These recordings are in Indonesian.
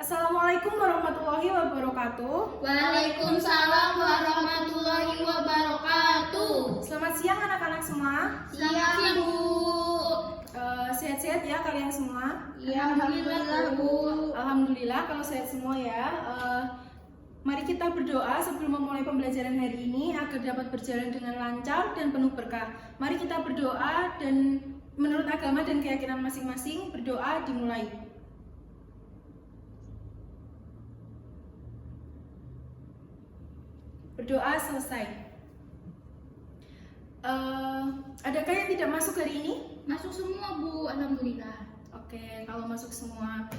Assalamualaikum warahmatullahi wabarakatuh. Waalaikumsalam warahmatullahi wabarakatuh. Selamat siang anak-anak semua. Siang, Bu. Sehat-sehat ya kalian semua? Ya, alhamdulillah, Bu. Alhamdulillah kalau sehat semua ya. Mari kita berdoa sebelum memulai pembelajaran hari ini agar dapat berjalan dengan lancar dan penuh berkah. Mari kita berdoa dan menurut agama dan keyakinan masing-masing, berdoa dimulai. Berdoa selesai. Adakah yang tidak masuk hari ini? Masuk semua, Bu. Alhamdulillah. Oke, kalau masuk semua.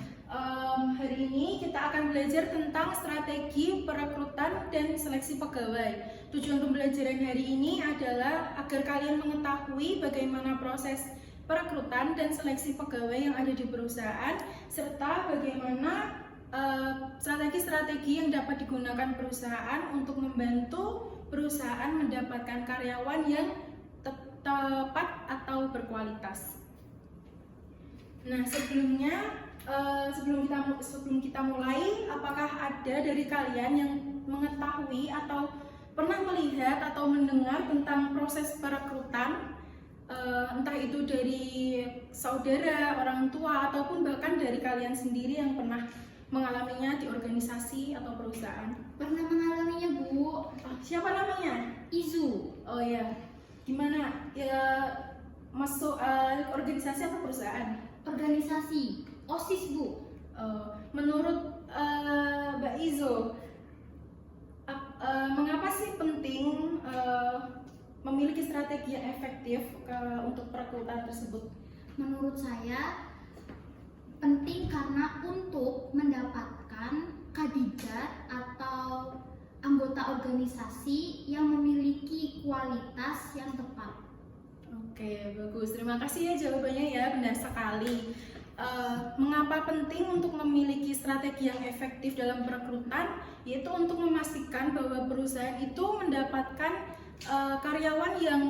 Hari ini kita akan belajar tentang strategi perekrutan dan seleksi pegawai. Tujuan pembelajaran hari ini adalah agar kalian mengetahui bagaimana proses perekrutan dan seleksi pegawai yang ada di perusahaan, serta bagaimana strategi-strategi yang dapat digunakan perusahaan untuk membantu perusahaan mendapatkan karyawan yang tepat atau berkualitas. Nah, sebelum kita mulai, apakah ada dari kalian yang mengetahui atau pernah melihat atau mendengar tentang proses perekrutan? Entah itu dari saudara, orang tua, ataupun bahkan dari kalian sendiri yang pernah mengalaminya di organisasi atau perusahaan. Pernah mengalaminya, Bu. Siapa namanya? Izu. Oh ya, gimana? Ya, masuk organisasi apa perusahaan? Organisasi OSIS, Bu. Menurut Mbak Izo, mengapa sih penting memiliki strategi yang efektif untuk perekrutan tersebut? Menurut saya penting karena untuk mendapatkan kandidat atau anggota organisasi yang memiliki kualitas yang tepat. Oke, bagus. Terima kasih ya jawabannya ya, benar sekali. Mengapa penting untuk memiliki strategi yang efektif dalam perekrutan? Yaitu untuk memastikan bahwa perusahaan itu mendapatkan karyawan yang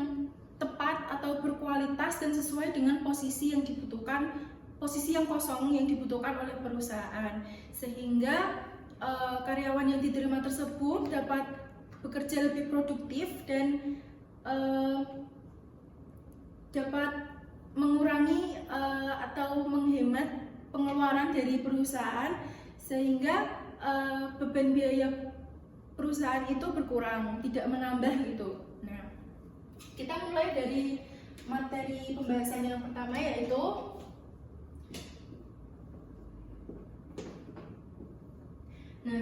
tepat atau berkualitas dan sesuai dengan posisi yang dibutuhkan, posisi yang kosong yang dibutuhkan oleh perusahaan, sehingga karyawan yang diterima tersebut dapat bekerja lebih produktif dan dapat mengurangi atau menghemat pengeluaran dari perusahaan, sehingga beban biaya perusahaan itu berkurang, tidak menambah gitu. Nah, kita mulai dari materi pembahasan yang pertama, yaitu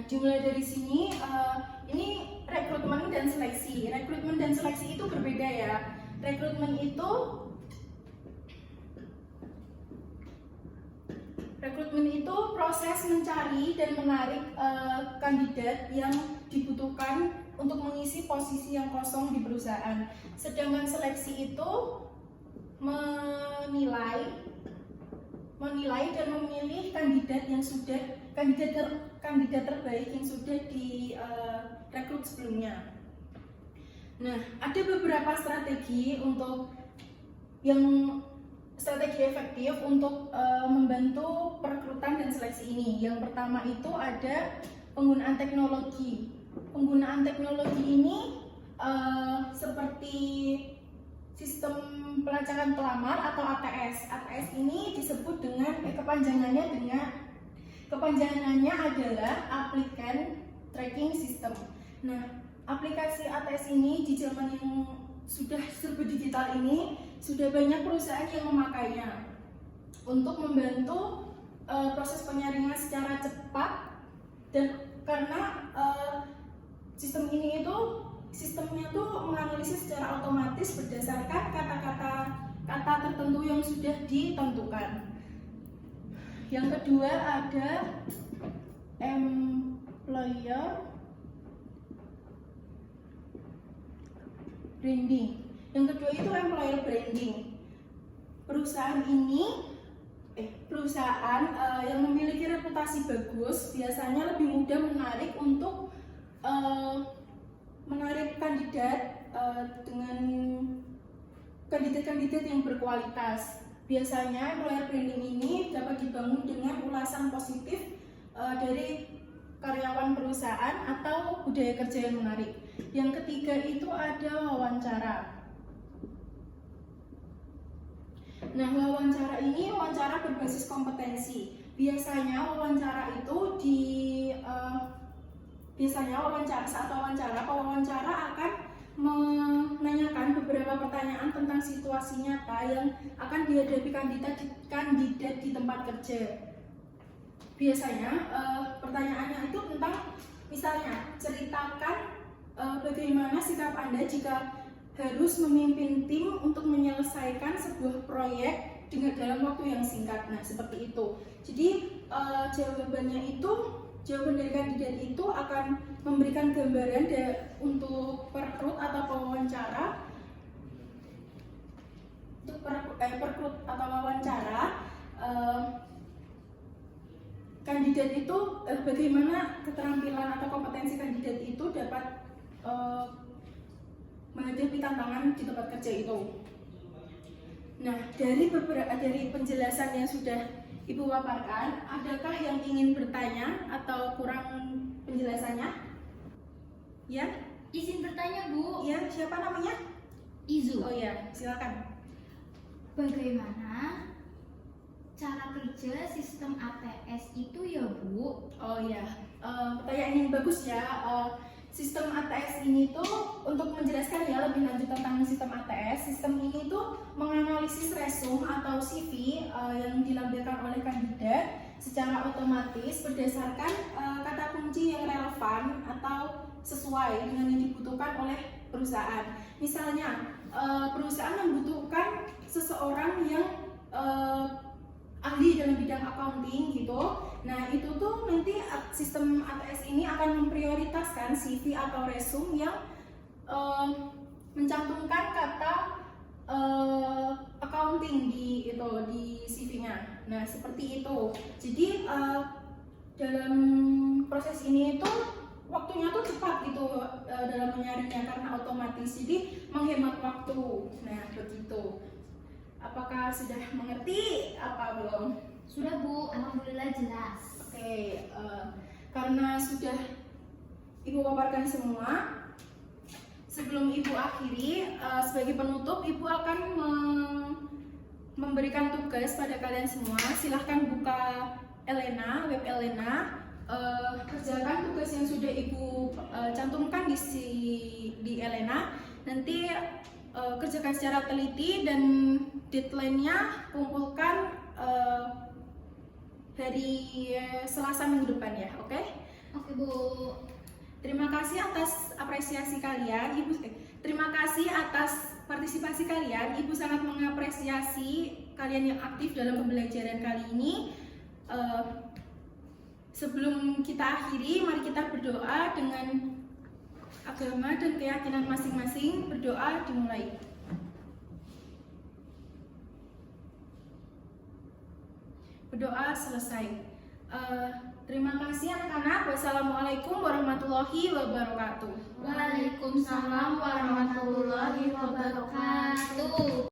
dimulai dari sini. Ini rekrutmen dan seleksi. Rekrutmen dan seleksi itu berbeda ya. Rekrutmen itu proses mencari dan menarik kandidat yang dibutuhkan untuk mengisi posisi yang kosong di perusahaan. Sedangkan seleksi itu menilai dan memilih kandidat terbaik yang sudah direkrut sebelumnya. Nah, ada beberapa strategi efektif untuk membantu perekrutan dan seleksi ini. Yang pertama itu ada penggunaan teknologi. Penggunaan teknologi ini seperti sistem pelacakan pelamar atau ATS. ATS ini disebut dengan kepanjangannya adalah Applicant Tracking System. Nah, aplikasi ATS ini di zaman yang sudah serba digital ini sudah banyak perusahaan yang memakainya untuk membantu proses penyaringan secara cepat, dan karena sistemnya tuh menganalisis secara otomatis berdasarkan kata tertentu yang sudah ditentukan. Yang kedua ada employer branding. Yang kedua itu employer branding. Perusahaan yang memiliki reputasi bagus biasanya lebih mudah menarik kandidat dengan kandidat yang berkualitas. Biasanya employer branding ini dapat dibangun dengan ulasan positif dari karyawan perusahaan atau budaya kerja yang menarik. Yang ketiga itu ada wawancara. Nah, wawancara ini wawancara berbasis kompetensi. Biasanya wawancara itu saat wawancara, pewawancara akan menanyakan beberapa pertanyaan tentang situasi nyata yang akan dihadapi kandidat di tempat kerja. Biasanya pertanyaannya itu tentang, misalnya, ceritakan bagaimana sikap Anda jika harus memimpin tim untuk menyelesaikan sebuah proyek dalam waktu yang singkat. Nah, seperti itu. Jadi jawaban dari kandidat itu akan memberikan gambaran untuk perekrut atau pewawancara. Untuk perekrut atau wawancara, kandidat itu bagaimana keterampilan atau kompetensi kandidat itu dapat menghadapi tantangan di tempat kerja itu. Nah, dari penjelasan yang sudah Ibu paparkan, adakah yang ingin bertanya atau kurang penjelasannya? Ya? Izin bertanya, Bu. Ya, siapa namanya? Izu. Oh ya, silakan. Bagaimana cara kerja sistem ATS itu ya, Bu? Oh ya, pertanyaan yang bagus ya. Sistem ATS ini tuh, untuk menjelaskan ya lebih lanjut tentang sistem ATS, sistem ini tuh menganalisis resume atau CV yang dilampirkan oleh kandidat secara otomatis berdasarkan kata kunci yang relevan atau sesuai dengan yang dibutuhkan oleh perusahaan. Misalnya, perusahaan membutuhkan seseorang yang ahli dalam bidang accounting gitu. Nah, itu tuh nanti sistem ATS ini akan memprioritaskan CV atau resume yang mencantumkan kata accounting di CV-nya. Nah, seperti itu. Jadi dalam proses ini itu waktunya tuh cepat gitu dalam menyaringnya karena otomatis. Jadi menghemat waktu. Nah, begitu. Apakah sudah mengerti apa belum? Sudah, Bu. Alhamdulillah jelas. Oke, karena sudah Ibu paparkan semua, sebelum Ibu akhiri, sebagai penutup Ibu akan memberikan tugas pada kalian semua. Silahkan buka web Elena, kerjakan tugas yang sudah Ibu cantumkan di Elena. Nanti kerjakan secara teliti dan deadline-nya kumpulkan hari Selasa minggu depan ya, oke? Oke, Bu. Terima kasih atas apresiasi kalian, terima kasih atas partisipasi kalian. Ibu sangat mengapresiasi kalian yang aktif dalam pembelajaran kali ini. Sebelum kita akhiri, mari kita berdoa dengan agama dan keyakinan masing-masing. Berdoa dimulai. Berdoa selesai. Terima kasih anak-anak. Wassalamualaikum warahmatullahi wabarakatuh. Waalaikumsalam warahmatullahi wabarakatuh.